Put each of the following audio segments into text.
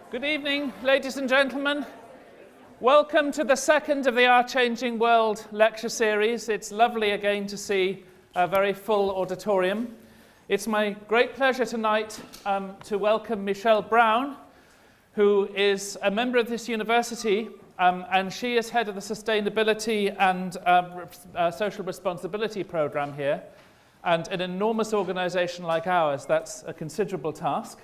Good evening, ladies and gentlemen. Welcome to the second of the Our Changing World lecture series. It's lovely again to see a very full auditorium. It's my great pleasure tonight to welcome Michelle Brown, who is a member of this university, and she is head of the Sustainability and Social Responsibility program here. And an enormous organization like ours, that's a considerable task.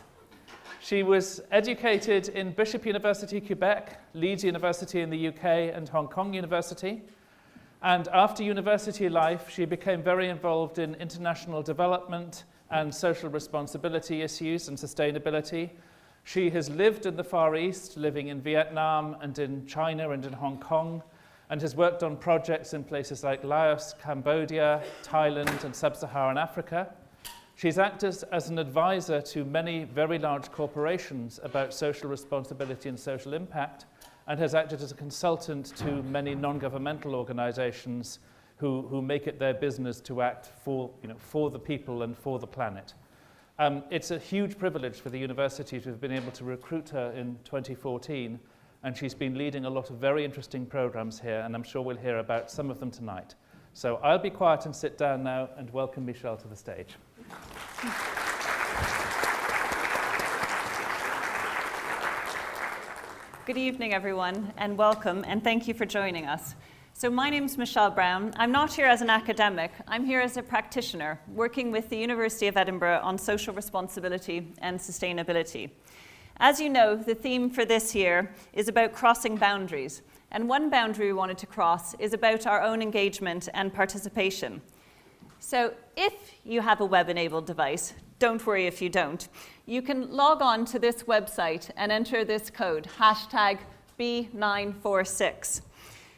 She was educated in Bishop University, Quebec, Leeds University in the UK, and Hong Kong University. And after university life, she became very involved in international development and social responsibility issues and sustainability. She has lived in the Far East, living in Vietnam and in China and in Hong Kong, and has worked on projects in places like Laos, Cambodia, Thailand, and Sub-Saharan Africa. She's acted as an advisor to many very large corporations about social responsibility and social impact, and has acted as a consultant to many non-governmental organizations who make it their business to act for the people and for the planet. It's a huge privilege for the university to have been able to recruit her in 2014, and she's been leading a lot of very interesting programs here, and I'm sure we'll hear about some of them tonight. So I'll be quiet and sit down now and welcome Michelle to the stage. Good evening, everyone, and welcome, and thank you for joining us. So my name's Michelle Brown. I'm not here as an academic. I'm here as a practitioner, working with the University of Edinburgh on social responsibility and sustainability. As you know, the theme for this year is about crossing boundaries. And one boundary we wanted to cross is about our own engagement and participation. So if you have a web-enabled device, don't worry if you don't, you can log on to this website and enter this code, #B946.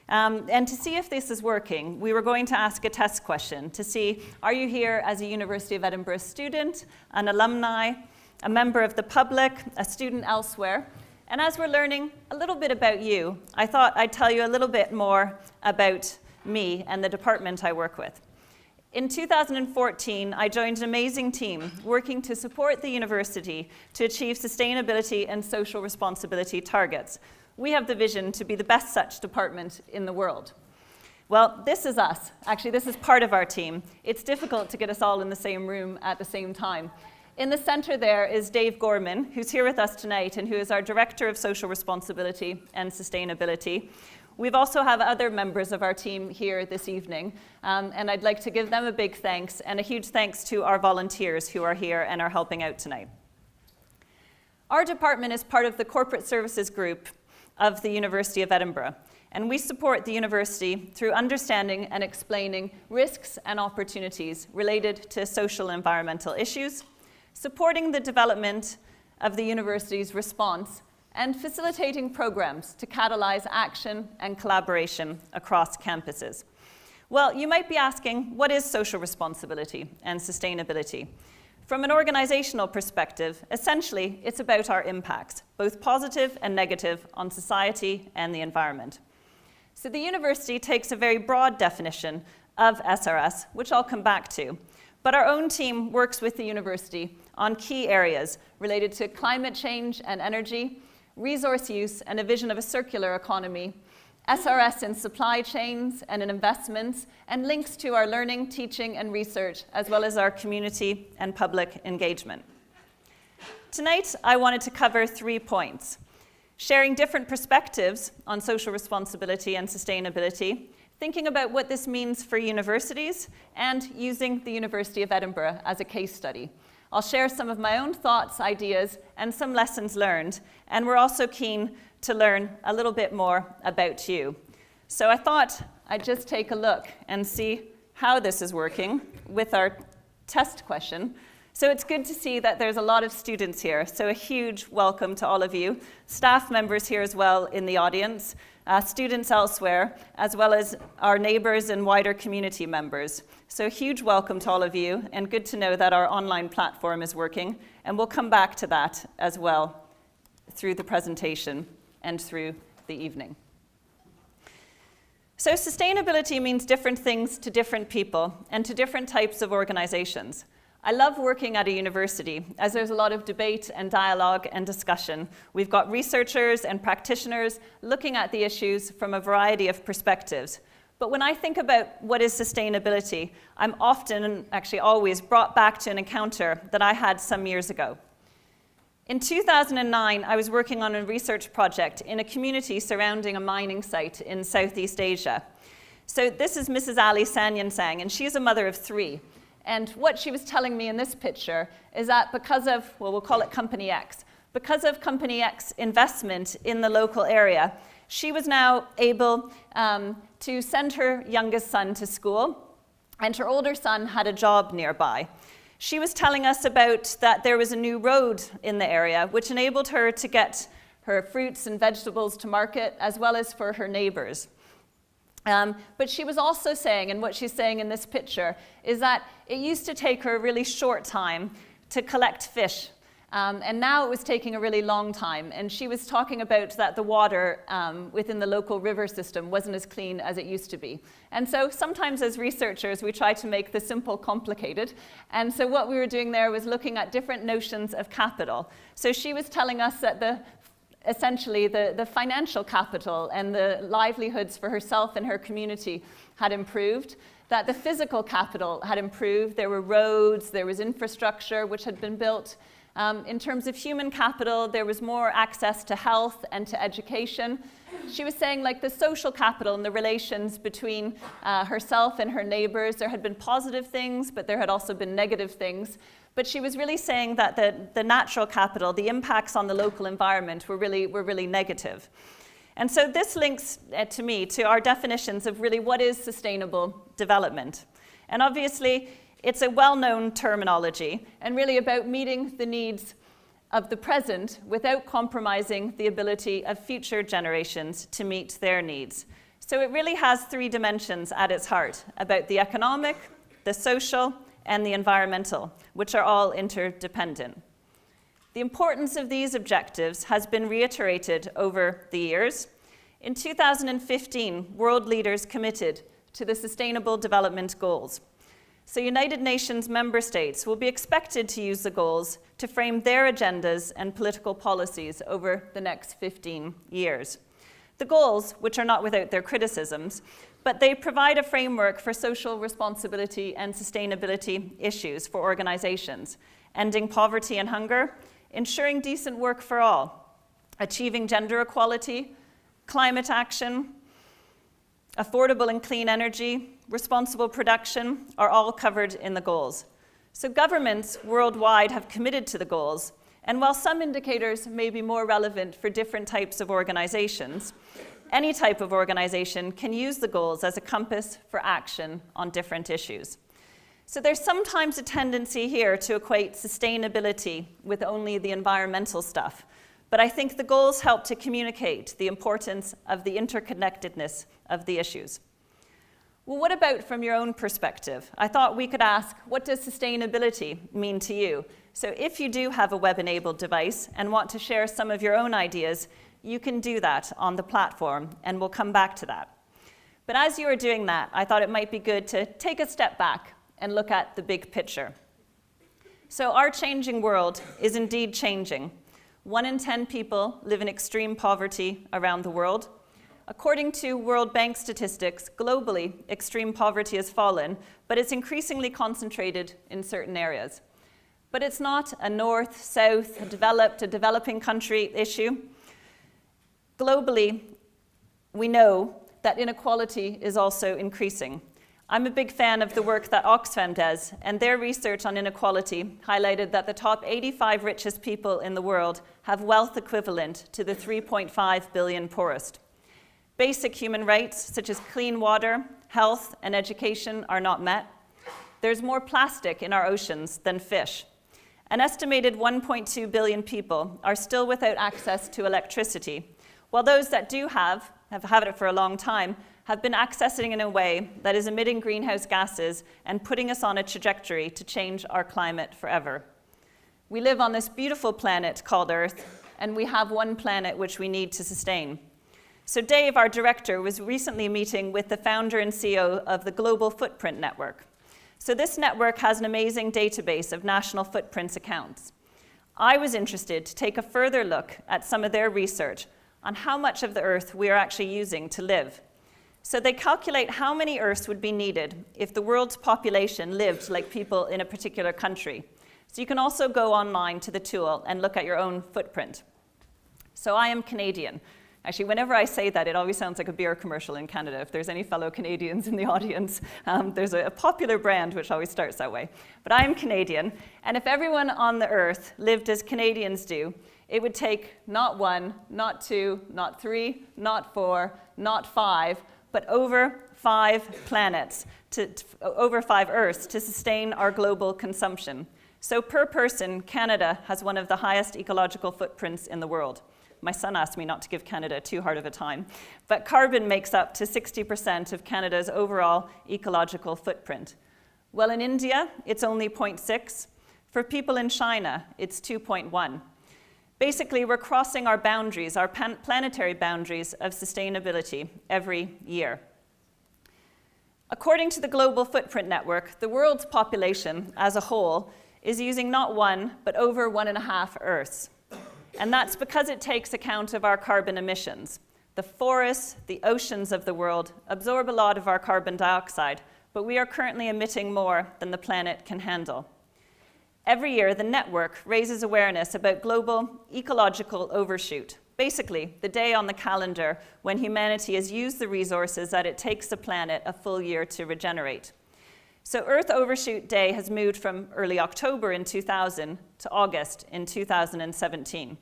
And to see if this is working, we were going to ask a test question to see, are you here as a University of Edinburgh student, an alumni, a member of the public, a student elsewhere? And as we're learning a little bit about you, I thought I'd tell you a little bit more about me and the department I work with. In 2014, I joined an amazing team working to support the university to achieve sustainability and social responsibility targets. We have the vision to be the best such department in the world. Well, this is us. Actually, this is part of our team. It's difficult to get us all in the same room at the same time. In the center there is Dave Gorman, who's here with us tonight and who is our Director of Social Responsibility and Sustainability. We've also have other members of our team here this evening, and I'd like to give them a big thanks and a huge thanks to our volunteers who are here and are helping out tonight. Our department is part of the Corporate Services Group of the University of Edinburgh, and we support the university through understanding and explaining risks and opportunities related to social and environmental issues, supporting the development of the university's response, and facilitating programs to catalyze action and collaboration across campuses. Well, you might be asking, what is social responsibility and sustainability? From an organizational perspective, essentially, it's about our impacts, both positive and negative, on society and the environment. So the university takes a very broad definition of SRS, which I'll come back to. But our own team works with the university on key areas related to climate change and energy, resource use and a vision of a circular economy, SRS in supply chains and in investments, and links to our learning, teaching, and research, as well as our community and public engagement. Tonight, I wanted to cover 3 points: sharing different perspectives on social responsibility and sustainability, thinking about what this means for universities, and using the University of Edinburgh as a case study. I'll share some of my own thoughts, ideas, and some lessons learned, and we're also keen to learn a little bit more about you. So I thought I'd just take a look and see how this is working with our test question. So it's good to see that there's a lot of students here, so a huge welcome to all of you. Staff members here as well in the audience, students elsewhere, as well as our neighbors and wider community members. So a huge welcome to all of you, and good to know that our online platform is working, and we'll come back to that as well through the presentation and through the evening. So sustainability means different things to different people and to different types of organizations. I love working at a university, as there's a lot of debate and dialogue and discussion. We've got researchers and practitioners looking at the issues from a variety of perspectives. But when I think about what is sustainability, I'm often, and actually always, brought back to an encounter that I had some years ago. In 2009, I was working on a research project in a community surrounding a mining site in Southeast Asia. So this is Mrs. Ali Sanyansang, and she's a mother of 3. And what she was telling me in this picture is that because of, well, we'll call it Company X, because of Company X investment in the local area, she was now able to send her youngest son to school, and her older son had a job nearby. She was telling us about that there was a new road in the area, which enabled her to get her fruits and vegetables to market, as well as for her neighbors. But she was also saying, and what she's saying in this picture, is that it used to take her a really short time to collect fish. And now it was taking a really long time. And she was talking about that the water within the local river system wasn't as clean as it used to be. And so sometimes as researchers, we try to make the simple complicated. And so what we were doing there was looking at different notions of capital. So she was telling us that essentially the financial capital and the livelihoods for herself and her community had improved, that the physical capital had improved. There were roads, there was infrastructure which had been built. In terms of human capital, there was more access to health and to education. She was saying, like, the social capital and the relations between herself and her neighbors, there had been positive things, but there had also been negative things. But she was really saying that the natural capital, the impacts on the local environment were really negative. And so this links to me to our definitions of really what is sustainable development. And obviously, it's a well-known terminology and really about meeting the needs of the present without compromising the ability of future generations to meet their needs. So it really has 3 dimensions at its heart, about the economic, the social, and the environmental, which are all interdependent. The importance of these objectives has been reiterated over the years. In 2015, world leaders committed to the Sustainable Development Goals. So United Nations member states will be expected to use the goals to frame their agendas and political policies over the next 15 years. The goals, which are not without their criticisms, but they provide a framework for social responsibility and sustainability issues for organizations, ending poverty and hunger, ensuring decent work for all, achieving gender equality, climate action, affordable and clean energy, responsible production are all covered in the goals. So governments worldwide have committed to the goals, and while some indicators may be more relevant for different types of organizations, any type of organization can use the goals as a compass for action on different issues. So there's sometimes a tendency here to equate sustainability with only the environmental stuff, but I think the goals help to communicate the importance of the interconnectedness of the issues. Well, what about from your own perspective? I thought we could ask, what does sustainability mean to you? So if you do have a web-enabled device and want to share some of your own ideas, you can do that on the platform, and we'll come back to that. But as you are doing that, I thought it might be good to take a step back and look at the big picture. So our changing world is indeed changing. 1 in 10 people live in extreme poverty around the world. According to World Bank statistics, globally, extreme poverty has fallen, but it's increasingly concentrated in certain areas. But it's not a north, south, a developing country issue. Globally, we know that inequality is also increasing. I'm a big fan of the work that Oxfam does, and their research on inequality highlighted that the top 85 richest people in the world have wealth equivalent to the 3.5 billion poorest. Basic human rights, such as clean water, health, and education, are not met. There's more plastic in our oceans than fish. An estimated 1.2 billion people are still without access to electricity, while those that do have had it for a long time, have been accessing in a way that is emitting greenhouse gases and putting us on a trajectory to change our climate forever. We live on this beautiful planet called Earth, and we have one planet which we need to sustain. So Dave, our director, was recently meeting with the founder and CEO of the Global Footprint Network. So this network has an amazing database of national footprints accounts. I was interested to take a further look at some of their research on how much of the Earth we are actually using to live. So they calculate how many Earths would be needed if the world's population lived like people in a particular country. So you can also go online to the tool and look at your own footprint. So I am Canadian. Actually, whenever I say that, it always sounds like a beer commercial in Canada. If there's any fellow Canadians in the audience, there's a popular brand which always starts that way. But I am Canadian, and if everyone on the Earth lived as Canadians do, it would take not 1, not 2, not 3, not 4, not 5, but over 5 planets, over 5 Earths to sustain our global consumption. So per person, Canada has one of the highest ecological footprints in the world. My son asked me not to give Canada too hard of a time, but carbon makes up to 60% of Canada's overall ecological footprint. Well, in India, it's only 0.6. For people in China, it's 2.1. Basically, we're crossing our boundaries, our planetary boundaries of sustainability every year. According to the Global Footprint Network, the world's population as a whole is using not 1, but over 1.5 Earths. And that's because it takes account of our carbon emissions. The forests, the oceans of the world absorb a lot of our carbon dioxide, but we are currently emitting more than the planet can handle. Every year, the network raises awareness about global ecological overshoot, basically the day on the calendar when humanity has used the resources that it takes the planet a full year to regenerate. So Earth Overshoot Day has moved from early October in 2000 to August in 2017.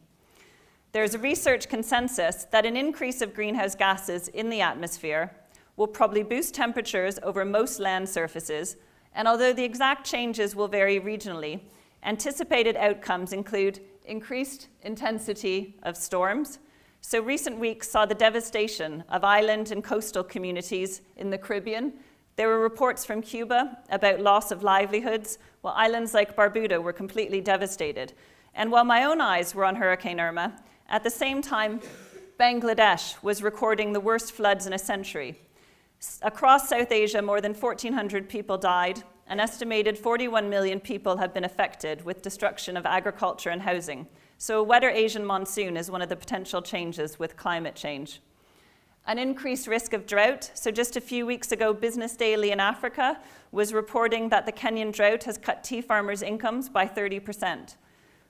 There's a research consensus that an increase of greenhouse gases in the atmosphere will probably boost temperatures over most land surfaces, and although the exact changes will vary regionally, anticipated outcomes include increased intensity of storms. So recent weeks saw the devastation of island and coastal communities in the Caribbean. There were reports from Cuba about loss of livelihoods, while islands like Barbuda were completely devastated. And while my own eyes were on Hurricane Irma, at the same time, Bangladesh was recording the worst floods in a century. Across South Asia, more than 1,400 people died. An estimated 41 million people have been affected with destruction of agriculture and housing. So a wetter Asian monsoon is one of the potential changes with climate change. An increased risk of drought. So just a few weeks ago, Business Daily in Africa was reporting that the Kenyan drought has cut tea farmers' incomes by 30%.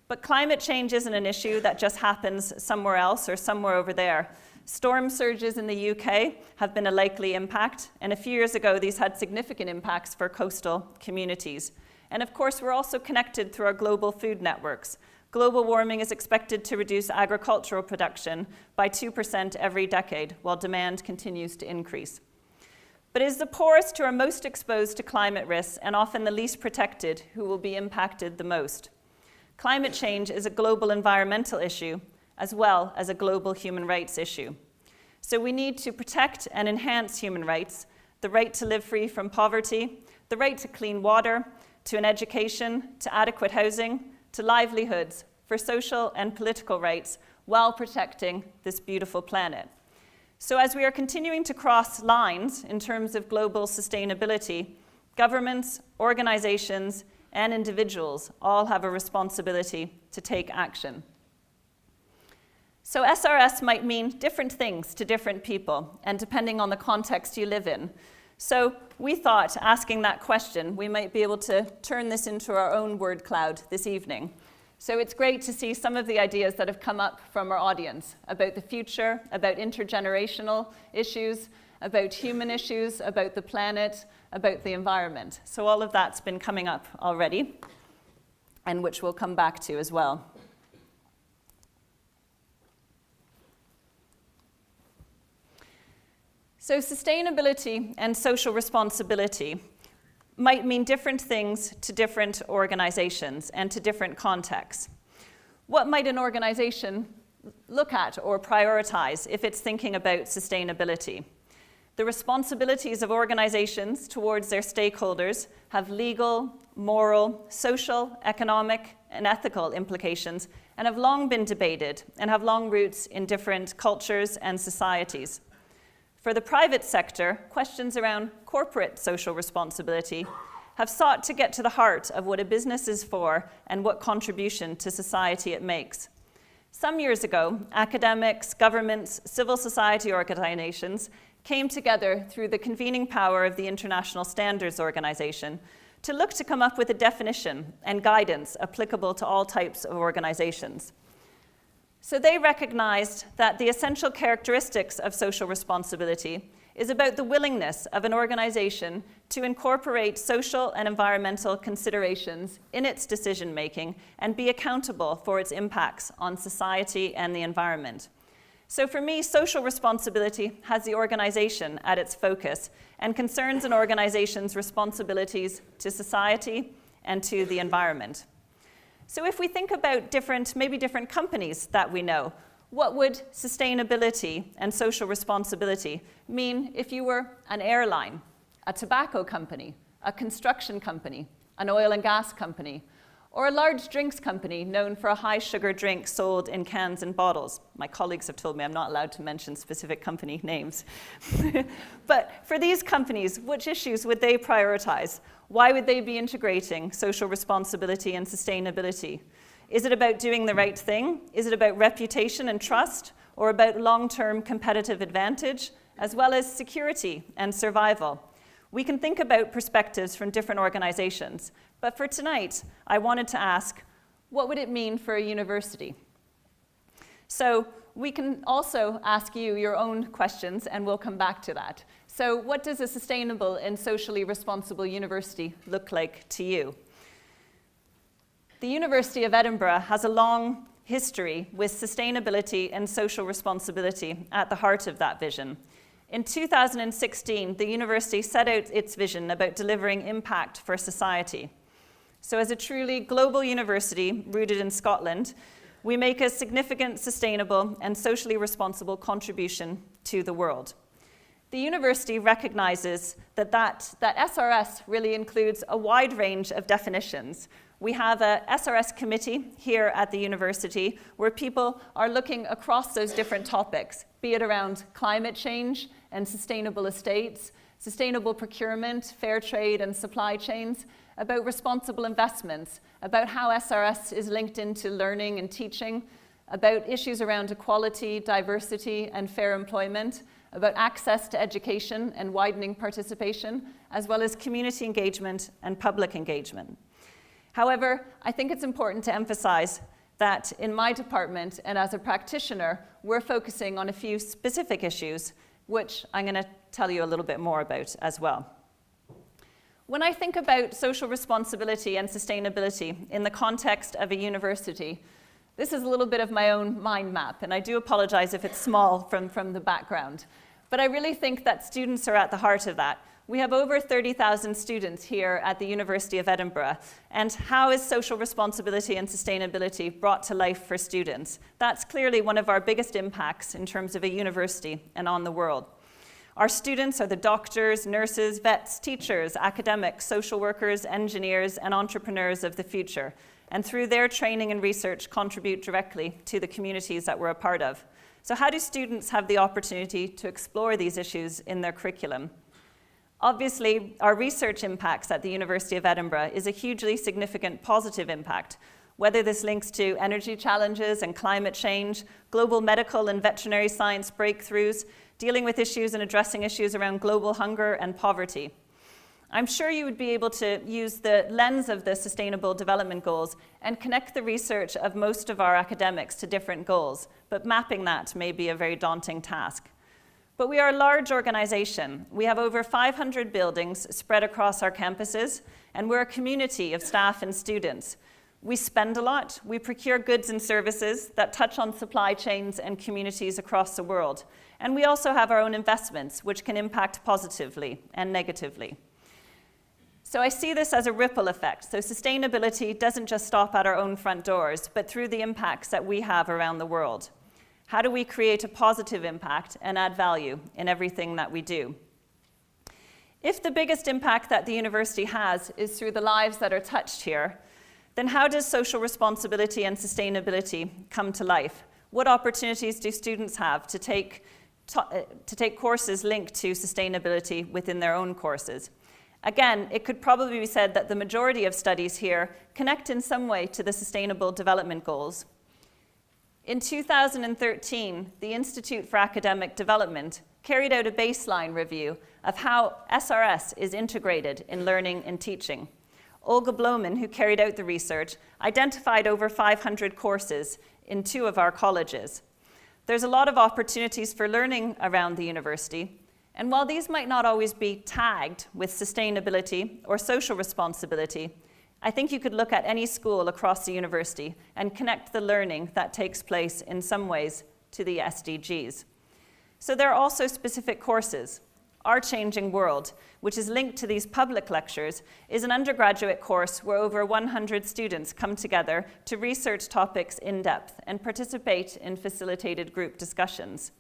But climate change isn't an issue that just happens somewhere else or somewhere over there. Storm surges in the UK have been a likely impact, and a few years ago, these had significant impacts for coastal communities. And of course, we're also connected through our global food networks. Global warming is expected to reduce agricultural production by 2% every decade, while demand continues to increase. But it is the poorest who are most exposed to climate risks and often the least protected who will be impacted the most. Climate change is a global environmental issue as well as a global human rights issue. So we need to protect and enhance human rights, the right to live free from poverty, the right to clean water, to an education, to adequate housing, to livelihoods, for social and political rights, while protecting this beautiful planet. So as we are continuing to cross lines in terms of global sustainability, governments, organizations, and individuals all have a responsibility to take action. So SRS might mean different things to different people, and depending on the context you live in. So we thought, asking that question, we might be able to turn this into our own word cloud this evening. So it's great to see some of the ideas that have come up from our audience about the future, about intergenerational issues, about human issues, about the planet, about the environment. So all of that's been coming up already, and which we'll come back to as well. So sustainability and social responsibility might mean different things to different organizations and to different contexts. What might an organization look at or prioritize if it's thinking about sustainability? The responsibilities of organizations towards their stakeholders have legal, moral, social, economic, and ethical implications, and have long been debated and have long roots in different cultures and societies. For the private sector, questions around corporate social responsibility have sought to get to the heart of what a business is for and what contribution to society it makes. Some years ago, academics, governments, civil society organizations came together through the convening power of the International Standards Organization to look to come up with a definition and guidance applicable to all types of organizations. So they recognized that the essential characteristics of social responsibility is about the willingness of an organization to incorporate social and environmental considerations in its decision-making and be accountable for its impacts on society and the environment. So for me, social responsibility has the organization at its focus and concerns an organization's responsibilities to society and to the environment. So if we think about maybe different companies that we know, what would sustainability and social responsibility mean if you were an airline, a tobacco company, a construction company, an oil and gas company, or a large drinks company known for a high-sugar drink sold in cans and bottles? My colleagues have told me I'm not allowed to mention specific company names. But for these companies, which issues would they prioritize? Why would they be integrating social responsibility and sustainability? Is it about doing the right thing? Is it about reputation and trust? Or about long-term competitive advantage, as well as security and survival? We can think about perspectives from different organizations, but for tonight, I wanted to ask, what would it mean for a university? So we can also ask you your own questions, and we'll come back to that. So what does a sustainable and socially responsible university look like to you? The University of Edinburgh has a long history with sustainability and social responsibility at the heart of that vision. In 2016, the university set out its vision about delivering impact for society. So as a truly global university rooted in Scotland, we make a significant, sustainable, and socially responsible contribution to the world. The university recognizes that SRS really includes a wide range of definitions. We have a SRS committee here at the university where people are looking across those different topics, be it around climate change and sustainable estates, sustainable procurement, fair trade and supply chains, about responsible investments, about how SRS is linked into learning and teaching, about issues around equality, diversity, and fair employment, about access to education and widening participation, as well as community engagement and public engagement. However, I think it's important to emphasize that in my department and as a practitioner, we're focusing on a few specific issues, which I'm going to tell you a little bit more about as well. When I think about social responsibility and sustainability in the context of a university, this is a little bit of my own mind map, and I do apologize if it's small from the background. But I really think that students are at the heart of that. We have over 30,000 students here at the University of Edinburgh, and how is social responsibility and sustainability brought to life for students? That's clearly one of our biggest impacts in terms of a university and on the world. Our students are the doctors, nurses, vets, teachers, academics, social workers, engineers, and entrepreneurs of the future, and through their training and research contribute directly to the communities that we're a part of. So how do students have the opportunity to explore these issues in their curriculum? Obviously, our research impacts at the University of Edinburgh is a hugely significant positive impact, whether this links to energy challenges and climate change, global medical and veterinary science breakthroughs, dealing with issues and addressing issues around global hunger and poverty. I'm sure you would be able to use the lens of the Sustainable Development Goals and connect the research of most of our academics to different goals, but mapping that may be a very daunting task. But we are a large organization. We have over 500 buildings spread across our campuses, and we're a community of staff and students. We spend a lot. We procure goods and services that touch on supply chains and communities across the world. And we also have our own investments, which can impact positively and negatively. So I see this as a ripple effect. So sustainability doesn't just stop at our own front doors, but through the impacts that we have around the world. How do we create a positive impact and add value in everything that we do? If the biggest impact that the university has is through the lives that are touched here, then how does social responsibility and sustainability come to life? What opportunities do students have to take courses linked to sustainability within their own courses? Again, it could probably be said that the majority of studies here connect in some way to the Sustainable Development Goals. In 2013, the Institute for Academic Development carried out a baseline review of how SRS is integrated in learning and teaching. Olga Bloman, who carried out the research, identified over 500 courses in 2 of our colleges. There's a lot of opportunities for learning around the university, and while these might not always be tagged with sustainability or social responsibility, I think you could look at any school across the university and connect the learning that takes place in some ways to the SDGs. So there are also specific courses. Our Changing World, which is linked to these public lectures, is an undergraduate course where over 100 students come together to research topics in depth and participate in facilitated group discussions.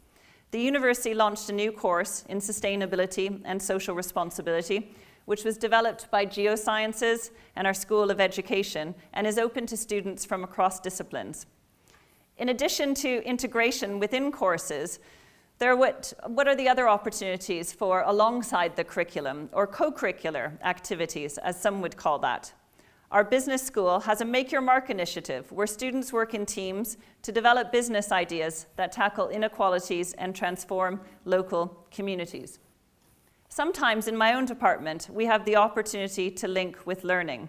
The university launched a new course in sustainability and social responsibility, which was developed by Geosciences and our School of Education and is open to students from across disciplines. In addition to integration within courses, what are the other opportunities for alongside the curriculum, or co-curricular activities, as some would call that? Our business school has a Make Your Mark initiative where students work in teams to develop business ideas that tackle inequalities and transform local communities. Sometimes in my own department, we have the opportunity to link with learning.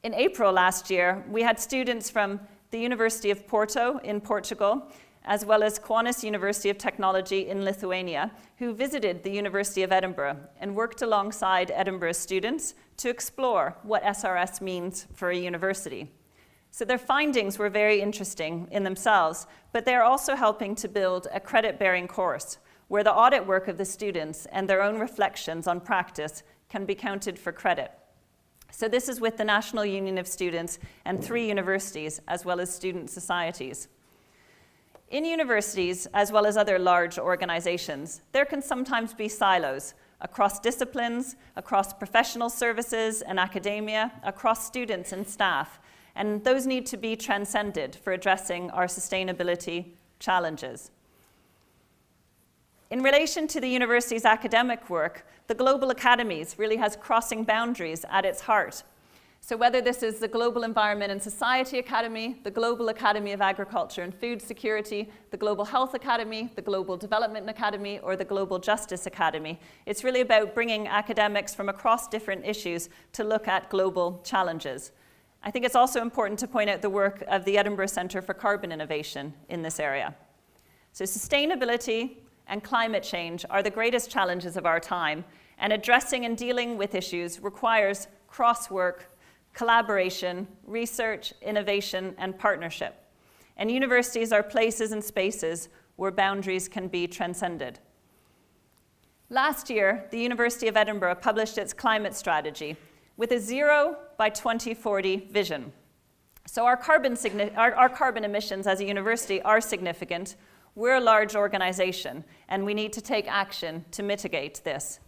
In April last year, we had students from the University of Porto in Portugal, as well as Kaunas University of Technology in Lithuania, who visited the University of Edinburgh and worked alongside Edinburgh students to explore what SRS means for a university. So their findings were very interesting in themselves, but they're also helping to build a credit-bearing course where the audit work of the students and their own reflections on practice can be counted for credit. So this is with the National Union of Students and 3 universities, as well as student societies. In universities, as well as other large organizations, there can sometimes be silos across disciplines, across professional services and academia, across students and staff, and those need to be transcended for addressing our sustainability challenges. In relation to the university's academic work, the Global Academies really has crossing boundaries at its heart. So whether this is the Global Environment and Society Academy, the Global Academy of Agriculture and Food Security, the Global Health Academy, the Global Development Academy, or the Global Justice Academy, it's really about bringing academics from across different issues to look at global challenges. I think it's also important to point out the work of the Edinburgh Centre for Carbon Innovation in this area. So sustainability and climate change are the greatest challenges of our time, and addressing and dealing with issues requires cross-work, collaboration, research, innovation, and partnership. And universities are places and spaces where boundaries can be transcended. Last year, the University of Edinburgh published its climate strategy with a 0 by 2040 vision. So our carbon emissions as a university are significant. We're a large organization, and we need to take action to mitigate this.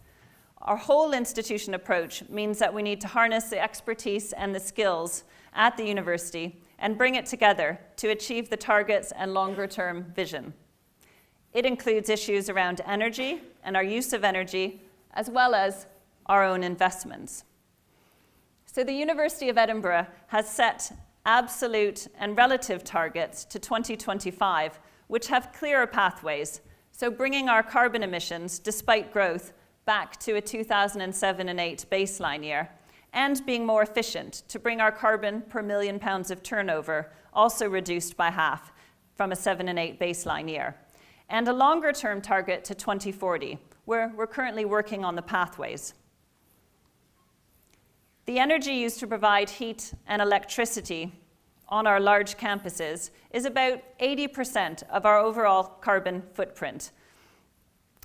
Our whole institution approach means that we need to harness the expertise and the skills at the university and bring it together to achieve the targets and longer-term vision. It includes issues around energy and our use of energy, as well as our own investments. So the University of Edinburgh has set absolute and relative targets to 2025, which have clearer pathways, so bringing our carbon emissions, despite growth, back to a 2007 and 8 baseline year, and being more efficient to bring our carbon per million pounds of turnover also reduced by half from a 7 and 8 baseline year. And a longer-term target to 2040, where we're currently working on the pathways. The energy used to provide heat and electricity on our large campuses is about 80% of our overall carbon footprint.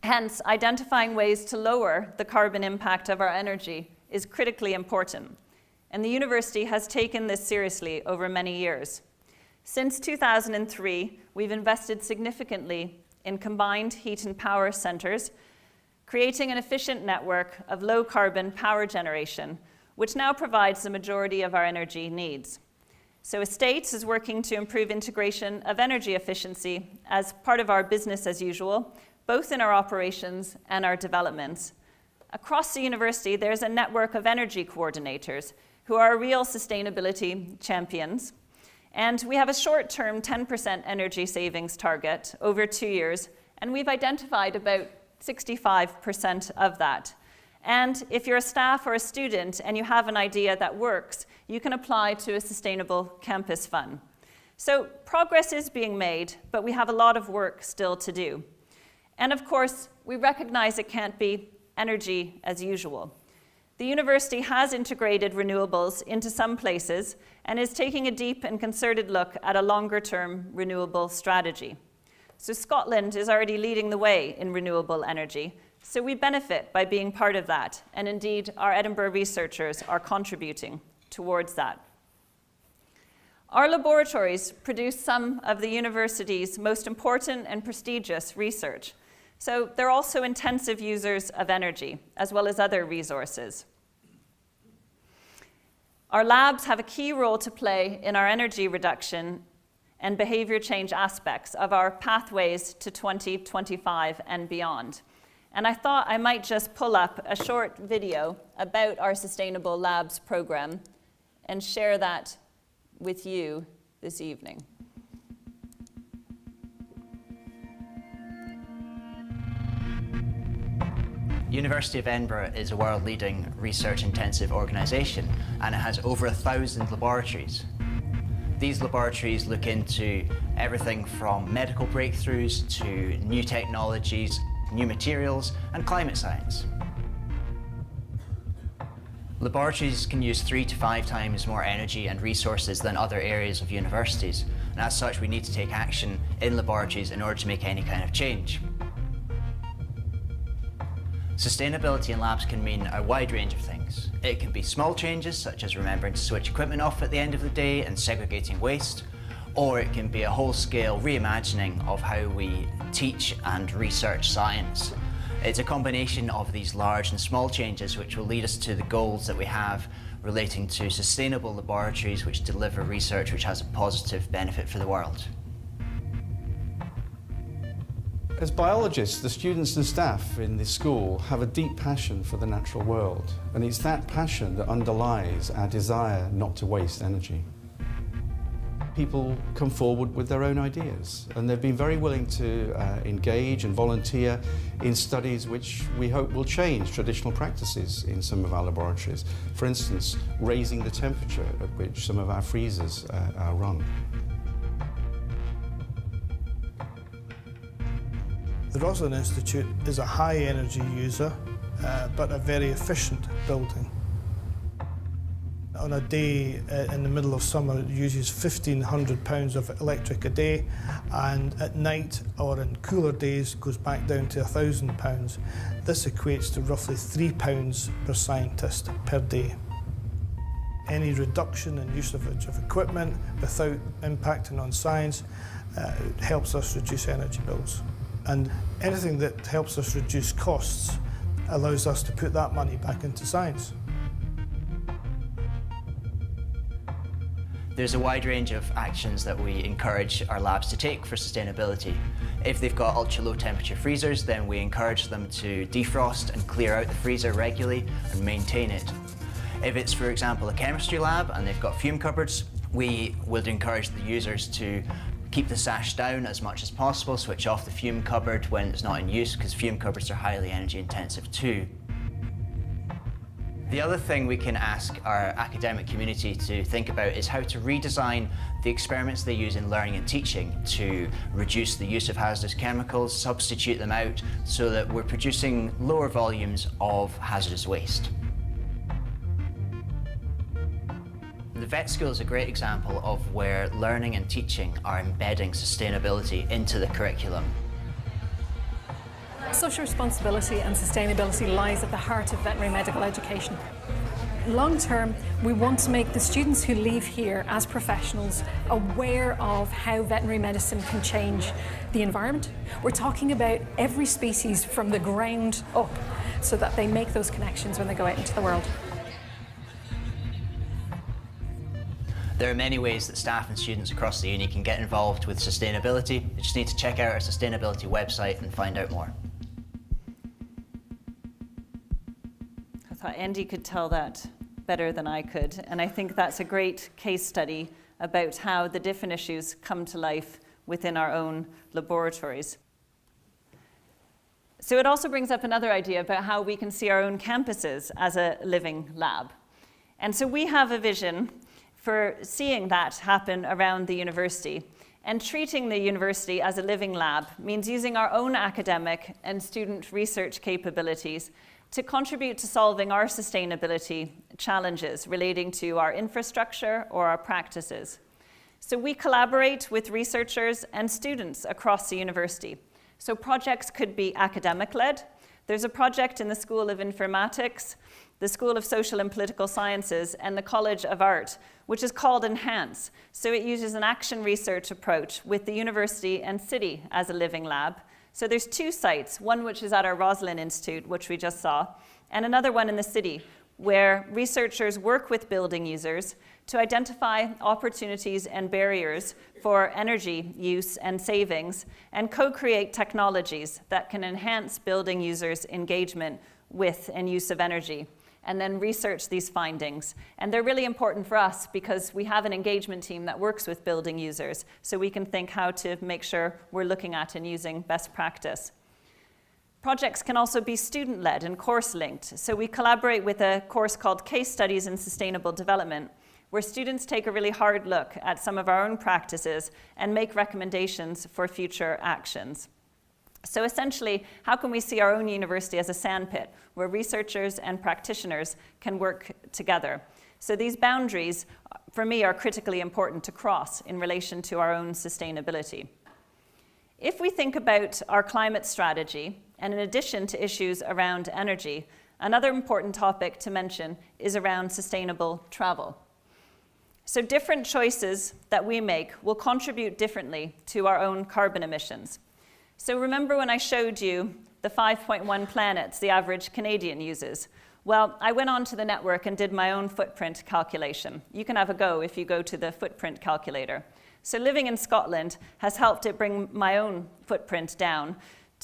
Hence, identifying ways to lower the carbon impact of our energy is critically important, and the university has taken this seriously over many years. Since 2003, we've invested significantly in combined heat and power centers, creating an efficient network of low-carbon power generation, which now provides the majority of our energy needs. So Estates is working to improve integration of energy efficiency as part of our business as usual, both in our operations and our developments. across the university, there's a network of energy coordinators who are real sustainability champions. And we have a short-term 10% energy savings target over 2 years, and we've identified about 65% of that. And if you're a staff or a student and you have an idea that works, you can apply to a sustainable campus fund. So progress is being made, but we have a lot of work still to do. And of course, we recognize it can't be energy as usual. The university has integrated renewables into some places and is taking a deep and concerted look at a longer-term renewable strategy. So Scotland is already leading the way in renewable energy, so we benefit by being part of that, and indeed our Edinburgh researchers are contributing towards that. Our laboratories produce some of the university's most important and prestigious research, so they're also intensive users of energy, as well as other resources. Our labs have a key role to play in our energy reduction and behavior change aspects of our pathways to 2025 and beyond. And I thought I might just pull up a short video about our Sustainable Labs program and share that with you this evening. University of Edinburgh is a world-leading research-intensive organisation, and it has over 1,000 laboratories. These laboratories look into everything from medical breakthroughs to new technologies, new materials, and climate science. Laboratories can use 3 to 5 times more energy and resources than other areas of universities, and as such we need to take action in laboratories in order to make any kind of change. Sustainability in labs can mean a wide range of things. It can be small changes, such as remembering to switch equipment off at the end of the day and segregating waste, or it can be a whole-scale reimagining of how we teach and research science. It's a combination of these large and small changes which will lead us to the goals that we have relating to sustainable laboratories which deliver research which has a positive benefit for the world. As biologists, the students and staff in this school have a deep passion for the natural world, and it's that passion that underlies our desire not to waste energy. People come forward with their own ideas, and they've been very willing to engage and volunteer in studies which we hope will change traditional practices in some of our laboratories. For instance, raising the temperature at which some of our freezers are run. The Roslin Institute is a high energy user, but a very efficient building. On a day in the middle of summer, it uses £1,500 of electric a day, and at night or in cooler days goes back down to £1,000. This equates to roughly £3 per scientist per day. Any reduction in usage of equipment without impacting on science helps us reduce energy bills. And anything that helps us reduce costs allows us to put that money back into science. There's a wide range of actions that we encourage our labs to take for sustainability. If they've got ultra-low temperature freezers, then we encourage them to defrost and clear out the freezer regularly and maintain it. If it's, for example, a chemistry lab and they've got fume cupboards, we would encourage the users to keep the sash down as much as possible, switch off the fume cupboard when it's not in use, because fume cupboards are highly energy intensive too. The other thing we can ask our academic community to think about is how to redesign the experiments they use in learning and teaching to reduce the use of hazardous chemicals, substitute them out, so that we're producing lower volumes of hazardous waste. The vet school is a great example of where learning and teaching are embedding sustainability into the curriculum. Social responsibility and sustainability lies at the heart of veterinary medical education. Long term, we want to make the students who leave here as professionals aware of how veterinary medicine can change the environment. We're talking about every species from the ground up, so that they make those connections when they go out into the world. There are many ways that staff and students across the uni can get involved with sustainability. You just need to check out our sustainability website and find out more. thought Andy could tell that better than I could, and I think that's a great case study about how the different issues come to life within our own laboratories. So it also brings up another idea about how we can see our own campuses as a living lab. And so we have a vision for seeing that happen around the university. And treating the university as a living lab means using our own academic and student research capabilities to contribute to solving our sustainability challenges relating to our infrastructure or our practices. So we collaborate with researchers and students across the university. So projects could be academic-led. There's a project in the School of Informatics, the School of Social and Political Sciences, and the College of Art, which is called Enhance. So it uses an action research approach with the university and city as a living lab. So there's 2 sites, one which is at our Roslin Institute, which we just saw, and another one in the city, where researchers work with building users to identify opportunities and barriers for energy use and savings, and co-create technologies that can enhance building users' engagement with and use of energy, and then research these findings. And they're really important for us because we have an engagement team that works with building users, so we can think how to make sure we're looking at and using best practice. Projects can also be student-led and course-linked. So we collaborate with a course called Case Studies in Sustainable Development, where students take a really hard look at some of our own practices and make recommendations for future actions. So essentially, how can we see our own university as a sandpit where researchers and practitioners can work together? So these boundaries, for me, are critically important to cross in relation to our own sustainability. If we think about our climate strategy, and in addition to issues around energy, another important topic to mention is around sustainable travel. So different choices that we make will contribute differently to our own carbon emissions. So remember when I showed you the 5.1 planets the average Canadian uses? Well, I went onto the network and did my own footprint calculation. You can have a go if you go to the footprint calculator. So living in Scotland has helped it bring my own footprint down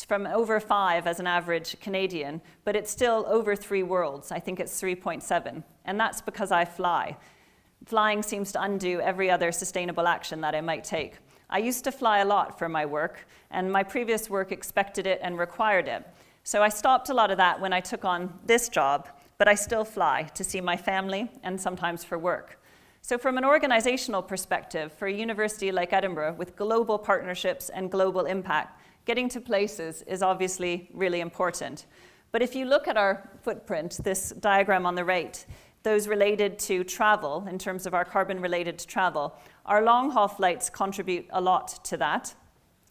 from over 5 as an average Canadian, but it's still over 3 worlds. I think it's 3.7, and that's because I fly. Flying seems to undo every other sustainable action that I might take. I used to fly a lot for my work, and my previous work expected it and required it. So I stopped a lot of that when I took on this job, but I still fly to see my family and sometimes for work. So from an organizational perspective, for a university like Edinburgh with global partnerships and global impact, getting to places is obviously really important. But if you look at our footprint, this diagram on the right, those related to travel, in terms of our carbon-related travel, our long-haul flights contribute a lot to that.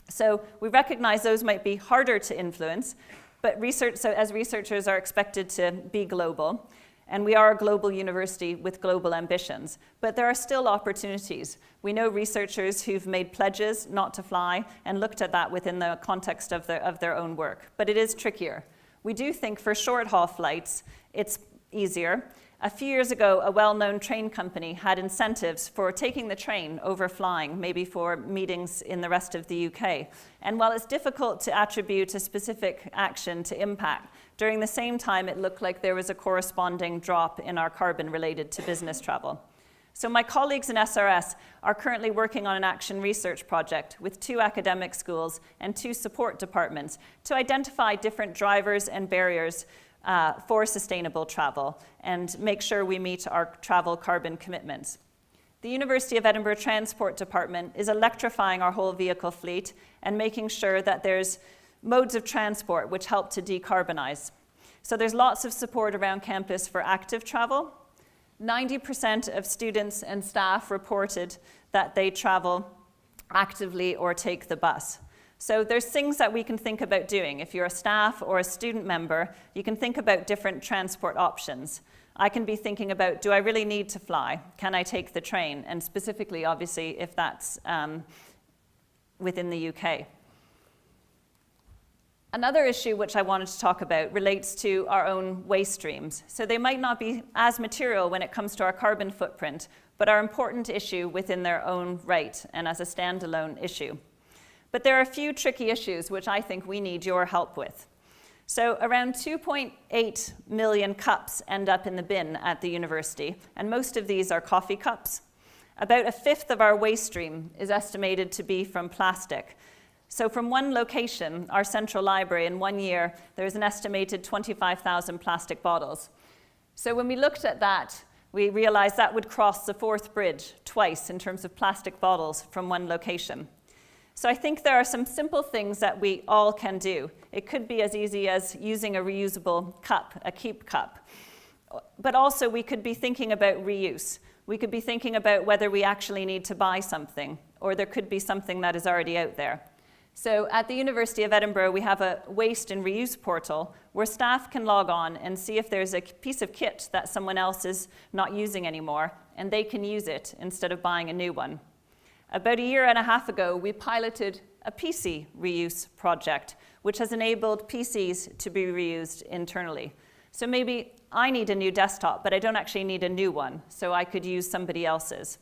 So we recognize those might be harder to influence, but as researchers are expected to be global, and we are a global university with global ambitions, but there are still opportunities. We know researchers who've made pledges not to fly and looked at that within the context of their own work, but it is trickier. We do think for short-haul flights, it's easier. A few years ago, a well-known train company had incentives for taking the train over flying, maybe for meetings in the rest of the UK. And while it's difficult to attribute a specific action to impact, during the same time, it looked like there was a corresponding drop in our carbon related to business travel. So my colleagues in SRS are currently working on an action research project with 2 academic schools and 2 support departments to identify different drivers and barriers for sustainable travel and make sure we meet our travel carbon commitments. The University of Edinburgh Transport Department is electrifying our whole vehicle fleet and making sure that there's modes of transport which help to decarbonize. So there's lots of support around campus for active travel. 90% of students and staff reported that they travel actively or take the bus. So there's things that we can think about doing. If you're a staff or a student member, you can think about different transport options. I can be thinking about, do I really need to fly? Can I take the train? And specifically, obviously, if that's within the UK. Another issue which I wanted to talk about relates to our own waste streams. So they might not be as material when it comes to our carbon footprint, but are an important issue within their own right and as a standalone issue. But there are a few tricky issues which I think we need your help with. So around 2.8 million cups end up in the bin at the university, and most of these are coffee cups. About a fifth of our waste stream is estimated to be from plastic. So from one location, our central library, in 1 year, there's an estimated 25,000 plastic bottles. So when we looked at that, we realized that would cross the Forth Bridge twice in terms of plastic bottles from one location. So I think there are some simple things that we all can do. It could be as easy as using a reusable cup, a keep cup. But also we could be thinking about reuse. We could be thinking about whether we actually need to buy something, or there could be something that is already out there. So at the University of Edinburgh, we have a waste and reuse portal where staff can log on and see if there's a piece of kit that someone else is not using anymore, and they can use it instead of buying a new one. About 1.5 years ago, we piloted a PC reuse project, which has enabled PCs to be reused internally. So maybe I need a new desktop, but I don't actually need a new one, so I could use somebody else's.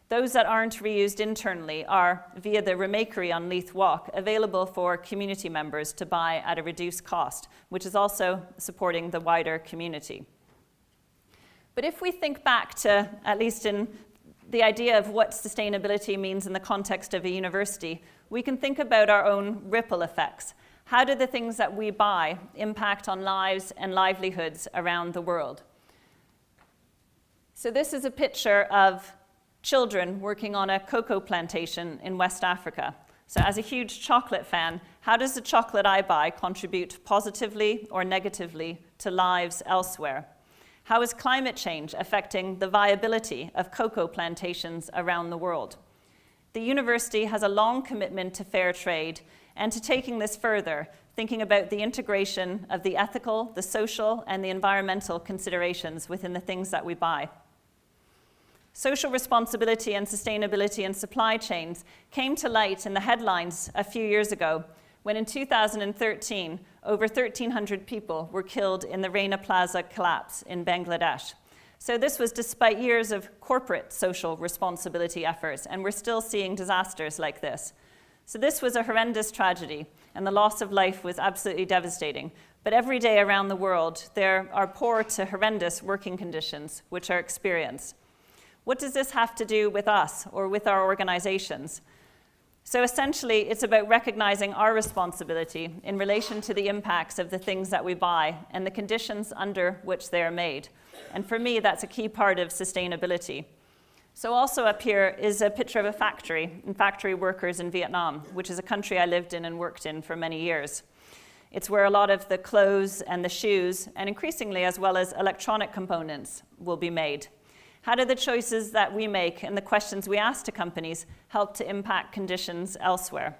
Those that aren't reused internally are, via the Remakery on Leith Walk, available for community members to buy at a reduced cost, which is also supporting the wider community. But if we think back to, at least in the idea of what sustainability means in the context of a university, we can think about our own ripple effects. How do the things that we buy impact on lives and livelihoods around the world? So this is a picture of children working on a cocoa plantation in West Africa. So as a huge chocolate fan, how does the chocolate I buy contribute positively or negatively to lives elsewhere? How is climate change affecting the viability of cocoa plantations around the world? The university has a long commitment to fair trade and to taking this further, thinking about the integration of the ethical, the social, and the environmental considerations within the things that we buy. Social responsibility and sustainability in supply chains came to light in the headlines a few years ago when in 2013, over 1,300 people were killed in the Rana Plaza collapse in Bangladesh. So this was despite years of corporate social responsibility efforts, and we're still seeing disasters like this. So this was a horrendous tragedy, and the loss of life was absolutely devastating. But every day around the world, there are poor to horrendous working conditions which are experienced. What does this have to do with us or with our organizations? So essentially, it's about recognizing our responsibility in relation to the impacts of the things that we buy and the conditions under which they are made. And for me, that's a key part of sustainability. So also up here is a picture of a factory and factory workers in Vietnam, which is a country I lived in and worked in for many years. It's where a lot of the clothes and the shoes, and increasingly as well as electronic components, will be made. How do the choices that we make and the questions we ask to companies help to impact conditions elsewhere?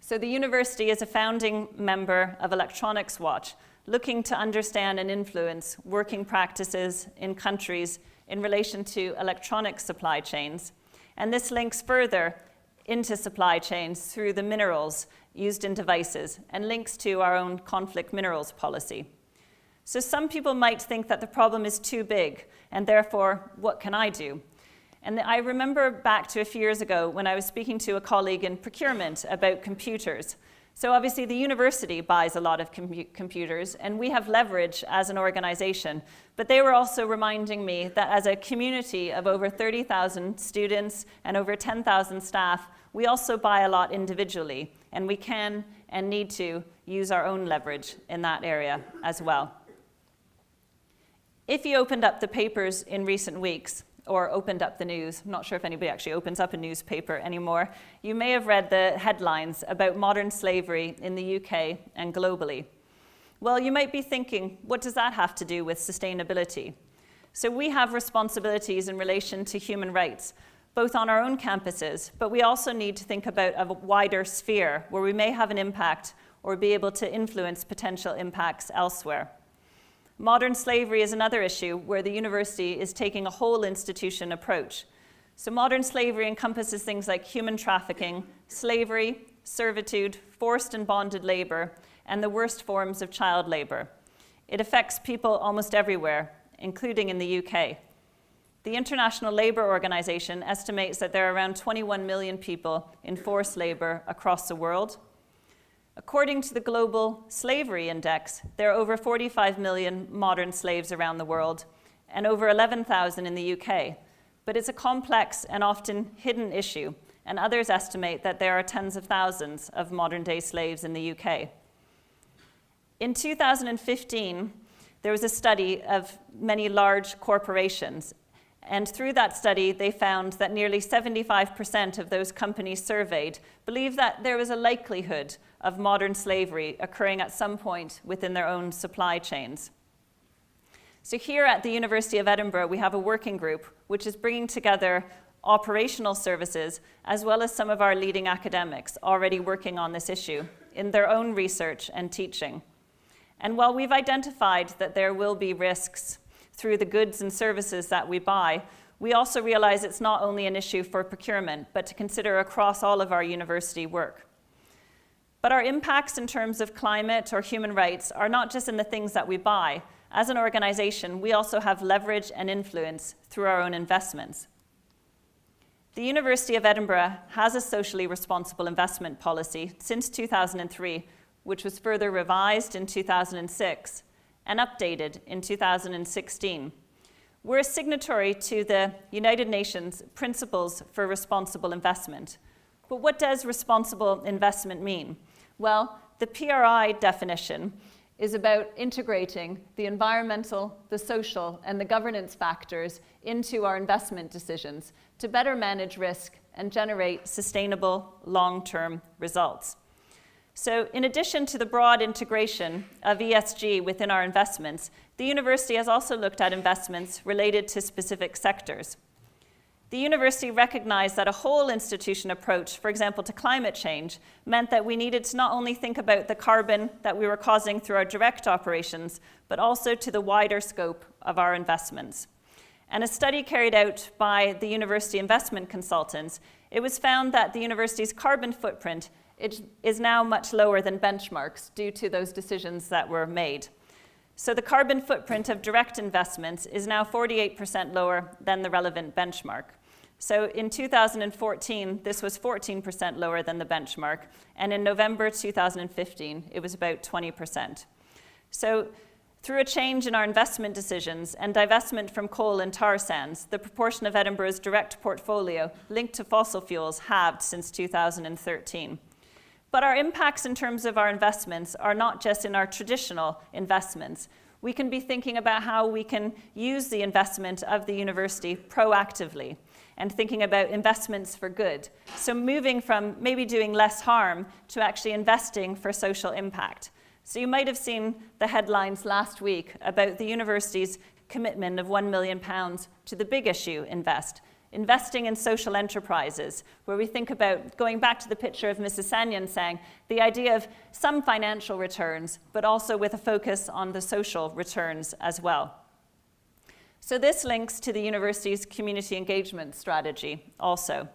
So the university is a founding member of Electronics Watch, looking to understand and influence working practices in countries in relation to electronic supply chains. And this links further into supply chains through the minerals used in devices and links to our own conflict minerals policy. So some people might think that the problem is too big, and therefore, what can I do? And I remember back to a few years ago when I was speaking to a colleague in procurement about computers. So obviously the university buys a lot of computers, and we have leverage as an organization. But they were also reminding me that as a community of over 30,000 students and over 10,000 staff, we also buy a lot individually, and we can and need to use our own leverage in that area as well. If you opened up the papers in recent weeks, or opened up the news, I'm not sure if anybody actually opens up a newspaper anymore, you may have read the headlines about modern slavery in the UK and globally. Well, you might be thinking, what does that have to do with sustainability? So we have responsibilities in relation to human rights, both on our own campuses, but we also need to think about a wider sphere where we may have an impact or be able to influence potential impacts elsewhere. Modern slavery is another issue where the university is taking a whole institution approach. So modern slavery encompasses things like human trafficking, slavery, servitude, forced and bonded labor, and the worst forms of child labor. It affects people almost everywhere, including in the UK. The International Labour Organization estimates that there are around 21 million people in forced labor across the world. According to the Global Slavery Index, there are over 45 million modern slaves around the world and over 11,000 in the UK. But it's a complex and often hidden issue, and others estimate that there are tens of thousands of modern-day slaves in the UK. In 2015, there was a study of many large corporations, and through that study, they found that nearly 75% of those companies surveyed believed that there was a likelihood of modern slavery occurring at some point within their own supply chains. So here at the University of Edinburgh, we have a working group which is bringing together operational services as well as some of our leading academics already working on this issue in their own research and teaching. And while we've identified that there will be risks through the goods and services that we buy, we also realize it's not only an issue for procurement, but to consider across all of our university work. But our impacts in terms of climate or human rights are not just in the things that we buy. As an organization, we also have leverage and influence through our own investments. The University of Edinburgh has a socially responsible investment policy since 2003, which was further revised in 2006 and updated in 2016. We're a signatory to the United Nations Principles for Responsible Investment. But what does responsible investment mean? Well, the PRI definition is about integrating the environmental, the social, and the governance factors into our investment decisions to better manage risk and generate sustainable long-term results. So in addition to the broad integration of ESG within our investments, the university has also looked at investments related to specific sectors. The university recognized that a whole institution approach, for example, to climate change, meant that we needed to not only think about the carbon that we were causing through our direct operations, but also to the wider scope of our investments. And a study carried out by the university investment consultants, it was found that the university's carbon footprint is now much lower than benchmarks due to those decisions that were made. So the carbon footprint of direct investments is now 48% lower than the relevant benchmark. So in 2014, this was 14% lower than the benchmark, and in November 2015, it was about 20%. So through a change in our investment decisions and divestment from coal and tar sands, the proportion of Edinburgh's direct portfolio linked to fossil fuels halved since 2013. But our impacts in terms of our investments are not just in our traditional investments. We can be thinking about how we can use the investment of the university proactively and thinking about investments for good. So moving from maybe doing less harm to actually investing for social impact. So you might have seen the headlines last week about the university's commitment of £1 million to the big issue Invest. Investing in social enterprises, where we think about, going back to the picture of Mrs. Sanyan saying, the idea of some financial returns, but also with a focus on the social returns as well. So this links to the university's community engagement strategy also.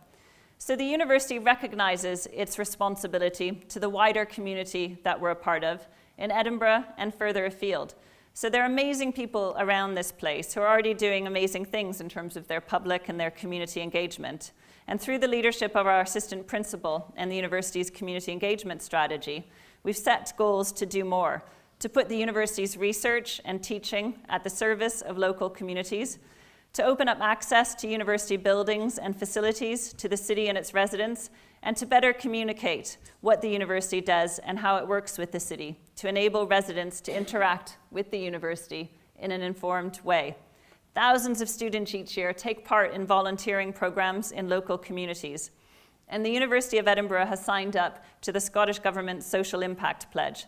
So the university recognizes its responsibility to the wider community that we're a part of in Edinburgh and further afield. So there are amazing people around this place who are already doing amazing things in terms of their public and their community engagement. And through the leadership of our assistant principal and the university's community engagement strategy, we've set goals to do more, to put the university's research and teaching at the service of local communities, to open up access to university buildings and facilities to the city and its residents, and to better communicate what the university does and how it works with the city, to enable residents to interact with the university in an informed way. Thousands of students each year take part in volunteering programs in local communities. And the University of Edinburgh has signed up to the Scottish Government's Social Impact Pledge,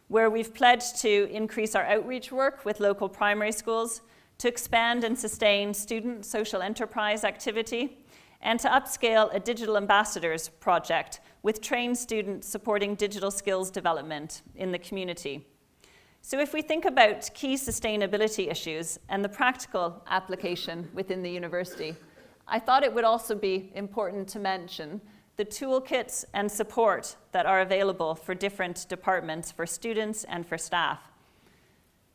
where we've pledged to increase our outreach work with local primary schools, to expand and sustain student social enterprise activity, and to upscale a digital ambassadors project with trained students supporting digital skills development in the community. So if we think about key sustainability issues and the practical application within the university, I thought it would also be important to mention the toolkits and support that are available for different departments, for students and for staff.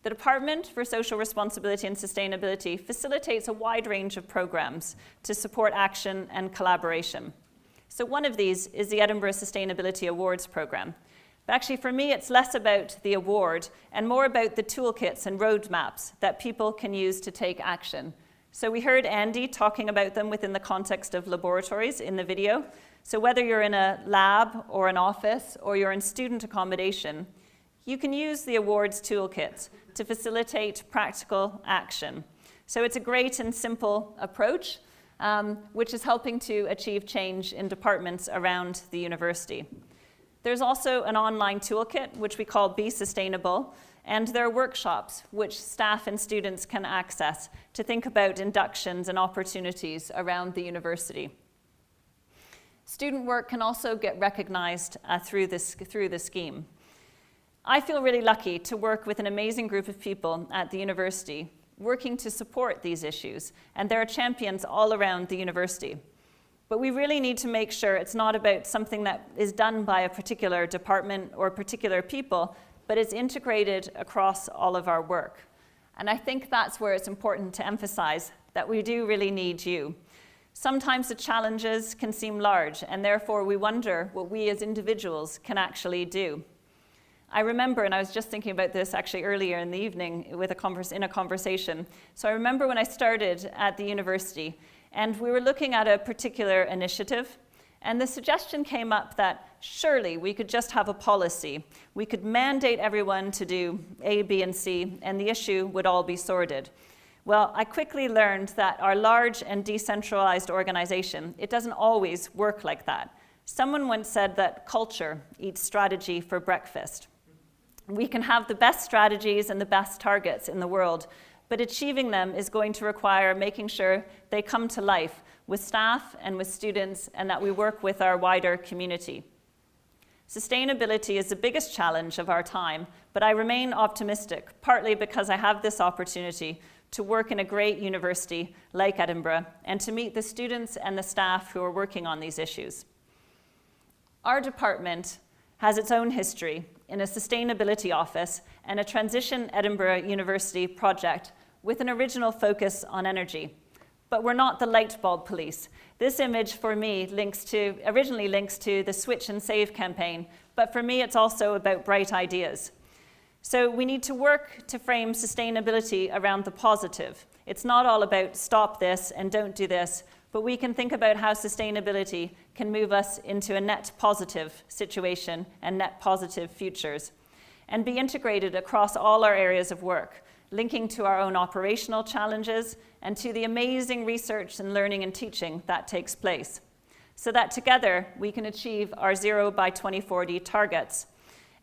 The Department for Social Responsibility and Sustainability facilitates a wide range of programs to support action and collaboration. So one of these is the Edinburgh Sustainability Awards program. But actually, for me, it's less about the award and more about the toolkits and roadmaps that people can use to take action. So we heard Andy talking about them within the context of laboratories in the video. So whether you're in a lab or an office or you're in student accommodation, you can use the awards toolkits to facilitate practical action. So it's a great and simple approach, which is helping to achieve change in departments around the university. There's also an online toolkit, which we call Be Sustainable, and there are workshops which staff and students can access to think about inductions and opportunities around the university. Student work can also get recognized through the scheme. I feel really lucky to work with an amazing group of people at the university working to support these issues, and there are champions all around the university. But we really need to make sure it's not about something that is done by a particular department or particular people, but it's integrated across all of our work. And I think that's where it's important to emphasize that we do really need you. Sometimes the challenges can seem large, and therefore we wonder what we as individuals can actually do. I remember, and I was just thinking about this actually earlier in the evening with in a conversation. So I remember when I started at the university, and we were looking at a particular initiative, and the suggestion came up that surely we could just have a policy. We could mandate everyone to do A, B, and C, and the issue would all be sorted. Well, I quickly learned that our large and decentralized organization, it doesn't always work like that. Someone once said that culture eats strategy for breakfast. We can have the best strategies and the best targets in the world, but achieving them is going to require making sure they come to life with staff and with students, and that we work with our wider community. Sustainability is the biggest challenge of our time, but I remain optimistic, partly because I have this opportunity to work in a great university like Edinburgh and to meet the students and the staff who are working on these issues. Our department has its own history in a sustainability office and a Transition Edinburgh University project with an original focus on energy. But we're not the light bulb police. This image for me originally links to the Switch and Save campaign, but for me it's also about bright ideas. So we need to work to frame sustainability around the positive. It's not all about stop this and don't do this, but we can think about how sustainability can move us into a net positive situation and net positive futures, and be integrated across all our areas of work, linking to our own operational challenges and to the amazing research and learning and teaching that takes place, so that together we can achieve our 0 by 2040 targets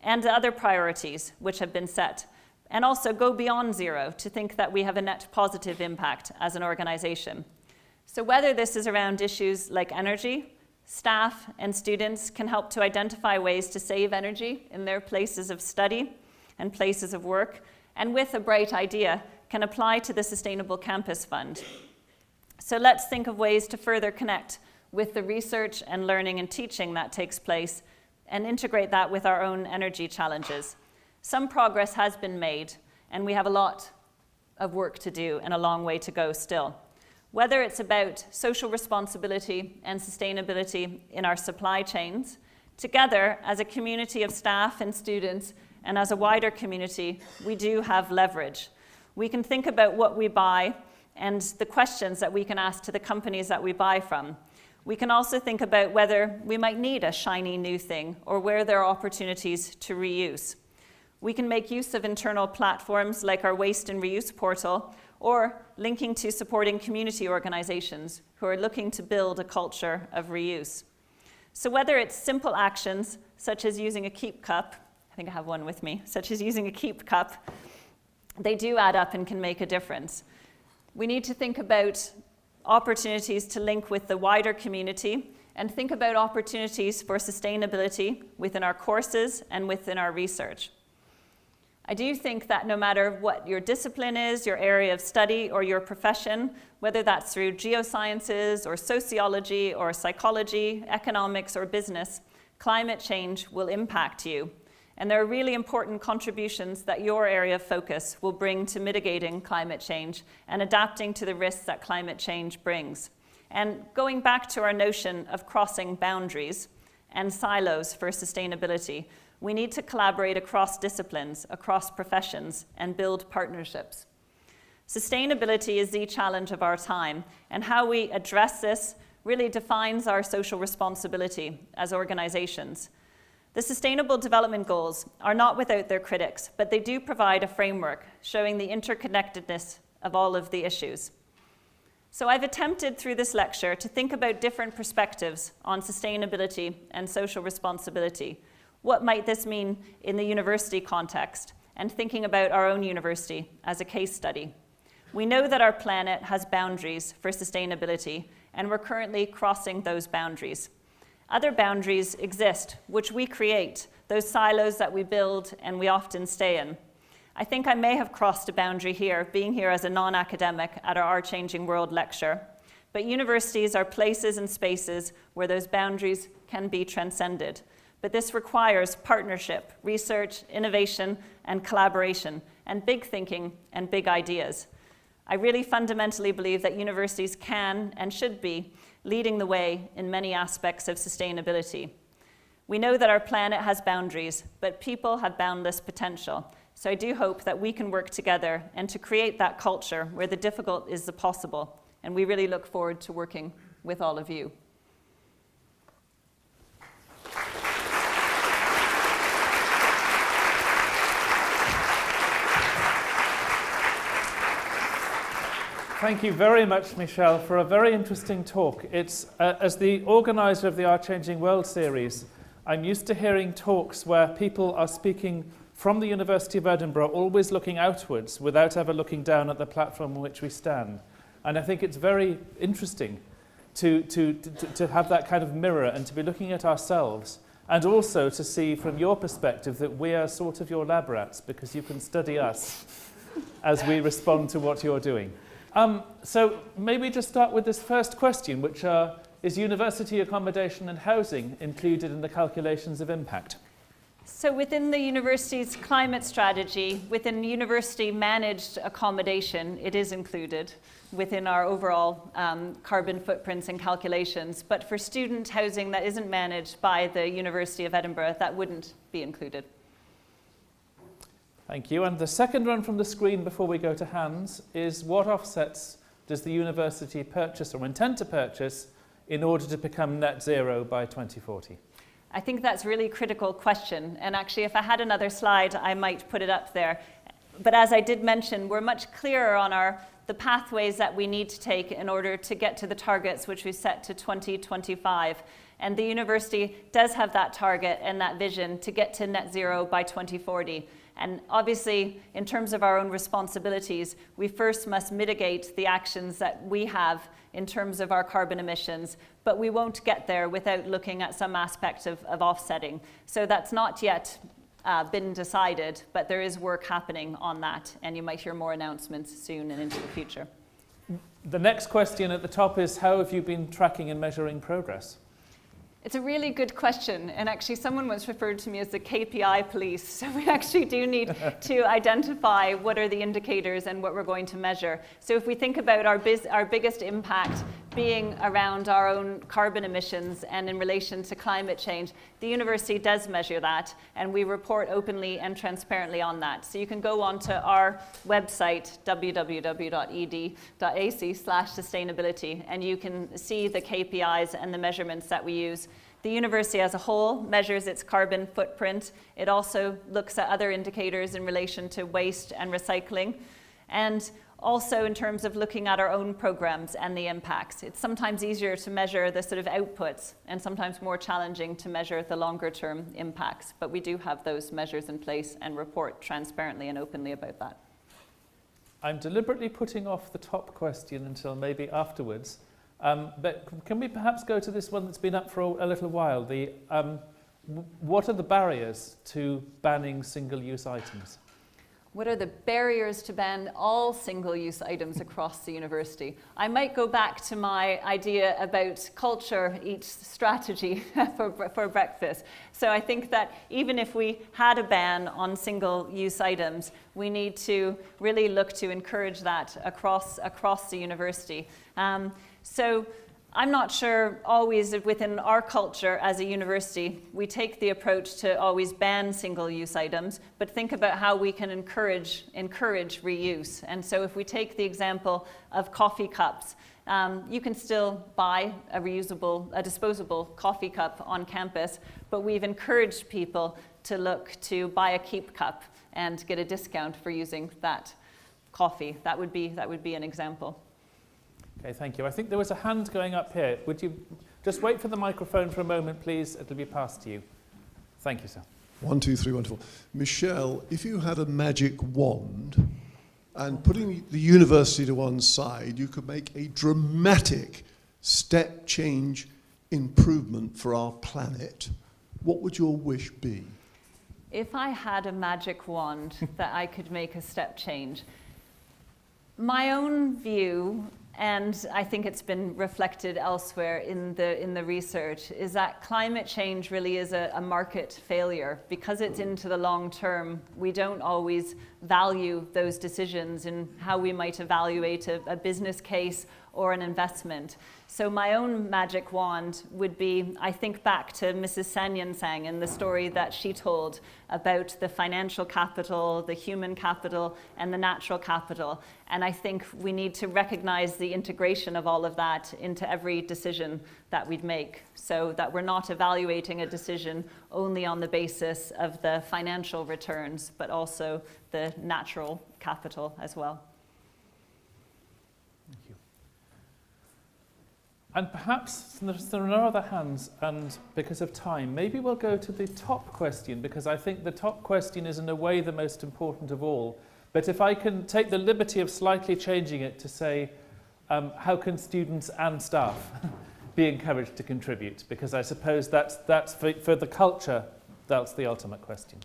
and the other priorities which have been set, and also go beyond zero to think that we have a net positive impact as an organization. So whether this is around issues like energy, staff and students can help to identify ways to save energy in their places of study and places of work, and with a bright idea can apply to the Sustainable Campus Fund. So let's think of ways to further connect with the research and learning and teaching that takes place and integrate that with our own energy challenges. Some progress has been made, and we have a lot of work to do and a long way to go still. Whether it's about social responsibility and sustainability in our supply chains, together as a community of staff and students and as a wider community, we do have leverage. We can think about what we buy and the questions that we can ask to the companies that we buy from. We can also think about whether we might need a shiny new thing or where there are opportunities to reuse. We can make use of internal platforms like our Waste and Reuse portal, or linking to supporting community organizations who are looking to build a culture of reuse. So whether it's simple actions, such as using a keep cup, I think I have one with me, such as using a keep cup, they do add up and can make a difference. We need to think about opportunities to link with the wider community and think about opportunities for sustainability within our courses and within our research. I do think that no matter what your discipline is, your area of study, or your profession, whether that's through geosciences or sociology or psychology, economics or business, climate change will impact you. And there are really important contributions that your area of focus will bring to mitigating climate change and adapting to the risks that climate change brings. And going back to our notion of crossing boundaries, and silos for sustainability. We need to collaborate across disciplines, across professions, and build partnerships. Sustainability is the challenge of our time, and how we address this really defines our social responsibility as organizations. The Sustainable Development Goals are not without their critics, but they do provide a framework showing the interconnectedness of all of the issues. So I've attempted through this lecture to think about different perspectives on sustainability and social responsibility. What might this mean in the university context, and thinking about our own university as a case study. We know that our planet has boundaries for sustainability, and we're currently crossing those boundaries. Other boundaries exist, which we create, those silos that we build and we often stay in. I think I may have crossed a boundary here, being here as a non-academic at our Changing World lecture, but universities are places and spaces where those boundaries can be transcended. But this requires partnership, research, innovation, and collaboration, and big thinking and big ideas. I really fundamentally believe that universities can and should be leading the way in many aspects of sustainability. We know that our planet has boundaries, but people have boundless potential. So I do hope that we can work together and to create that culture where the difficult is the possible. And we really look forward to working with all of you. Thank you very much, Michelle, for a very interesting talk. It's, as the organizer of the Our Changing World series, I'm used to hearing talks where people are speaking from the University of Edinburgh, always looking outwards without ever looking down at the platform on which we stand. And I think it's very interesting to have that kind of mirror and to be looking at ourselves, and also to see from your perspective that we are sort of your lab rats, because you can study us as we respond to what you're doing. So maybe just start with this first question, which is university accommodation and housing included in the calculations of impact? So within the university's climate strategy, within university managed accommodation, it is included within our overall carbon footprints and calculations. But for student housing that isn't managed by the University of Edinburgh, that wouldn't be included. Thank you. And the second one from the screen before we go to hands is, what offsets does the university purchase or intend to purchase in order to become net zero by 2040? I think that's a really critical question. And actually, if I had another slide, I might put it up there. But as I did mention, we're much clearer on the pathways that we need to take in order to get to the targets which we set to 2025. And the university does have that target and that vision to get to net zero by 2040. And obviously, in terms of our own responsibilities, we first must mitigate the actions that we have in terms of our carbon emissions, but we won't get there without looking at some aspect of offsetting. So that's not yet been decided, but there is work happening on that, and you might hear more announcements soon and into the future. The next question at the top is, how have you been tracking and measuring progress? It's a really good question, and actually someone once referred to me as the KPI police, so we actually do need to identify what are the indicators and what we're going to measure. So if we think about our biggest impact being around our own carbon emissions and in relation to climate change, the university does measure that, and we report openly and transparently on that. So you can go onto our website, www.ed.ac/sustainability, and you can see the KPIs and the measurements that we use. The university as a whole measures its carbon footprint. It also looks at other indicators in relation to waste and recycling, and also in terms of looking at our own programs and the impacts. It's sometimes easier to measure the sort of outputs and sometimes more challenging to measure the longer term impacts, but we do have those measures in place and report transparently and openly about that. I'm deliberately putting off the top question until maybe afterwards. But can we perhaps go to this one that's been up for a little while? What are the barriers to banning single-use items? What are the barriers to ban all single-use items across the university? I might go back to my idea about culture eats strategy for breakfast. So I think that even if we had a ban on single-use items, we need to really look to encourage that across the university. So I'm not sure always within our culture as a university, we take the approach to always ban single-use items, but think about how we can encourage reuse. And so if we take the example of coffee cups, you can still buy a disposable coffee cup on campus, but we've encouraged people to look to buy a keep cup and get a discount for using that coffee. That would be an example. Okay, thank you. I think there was a hand going up here. Would you just wait for the microphone for a moment, please? It'll be passed to you. Thank you, sir. 1, 2, 3, wonderful. Michelle, if you had a magic wand and putting the university to one side, you could make a dramatic step change improvement for our planet, what would your wish be? If I had a magic wand that I could make a step change, my own view, and I think it's been reflected elsewhere in the research, is that climate change really is a market failure. Because it's into the long term, we don't always value those decisions in how we might evaluate a business case or an investment. So my own magic wand would be, I think back to Mrs. Sanyansang and the story that she told about the financial capital, the human capital, and the natural capital. And I think we need to recognize the integration of all of that into every decision that we'd make, so that we're not evaluating a decision only on the basis of the financial returns, but also the natural capital as well. And perhaps there are no other hands, and because of time, maybe we'll go to the top question, because I think the top question is in a way the most important of all. But if I can take the liberty of slightly changing it to say, how can students and staff be encouraged to contribute? Because I suppose that's for the culture, that's the ultimate question.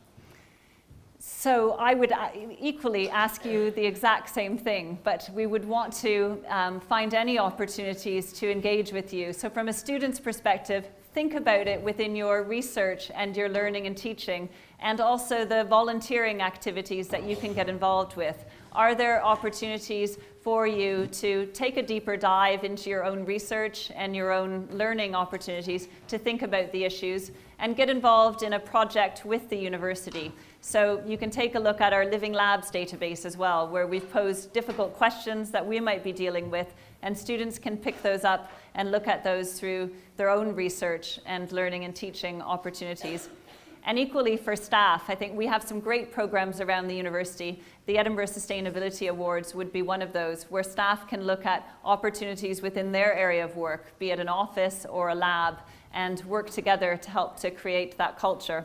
So I would equally ask you the exact same thing, but we would want to find any opportunities to engage with you. So from a student's perspective, think about it within your research and your learning and teaching, and also the volunteering activities that you can get involved with. Are there opportunities for you to take a deeper dive into your own research and your own learning opportunities to think about the issues and get involved in a project with the university? So you can take a look at our Living Labs database as well, where we've posed difficult questions that we might be dealing with, and students can pick those up and look at those through their own research and learning and teaching opportunities. And equally for staff, I think we have some great programs around the university. The Edinburgh Sustainability Awards would be one of those, where staff can look at opportunities within their area of work, be it an office or a lab, and work together to help to create that culture.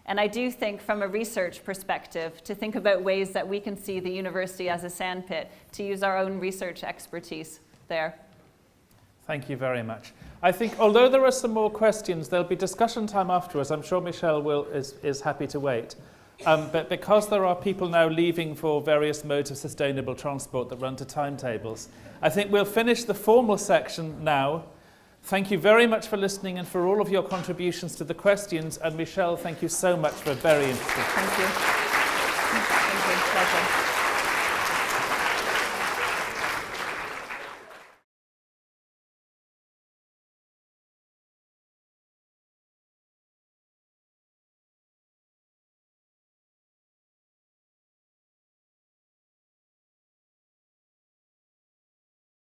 And I do think from a research perspective, to think about ways that we can see the university as a sandpit, to use our own research expertise there. Thank you very much. I think although there are some more questions, there'll be discussion time afterwards. I'm sure Michelle is happy to wait. But because there are people now leaving for various modes of sustainable transport that run to timetables, I think we'll finish the formal section now. Thank you very much for listening and for all of your contributions to the questions. And Michelle, thank you so much for a very interesting. Thank you. Thank you. Pleasure.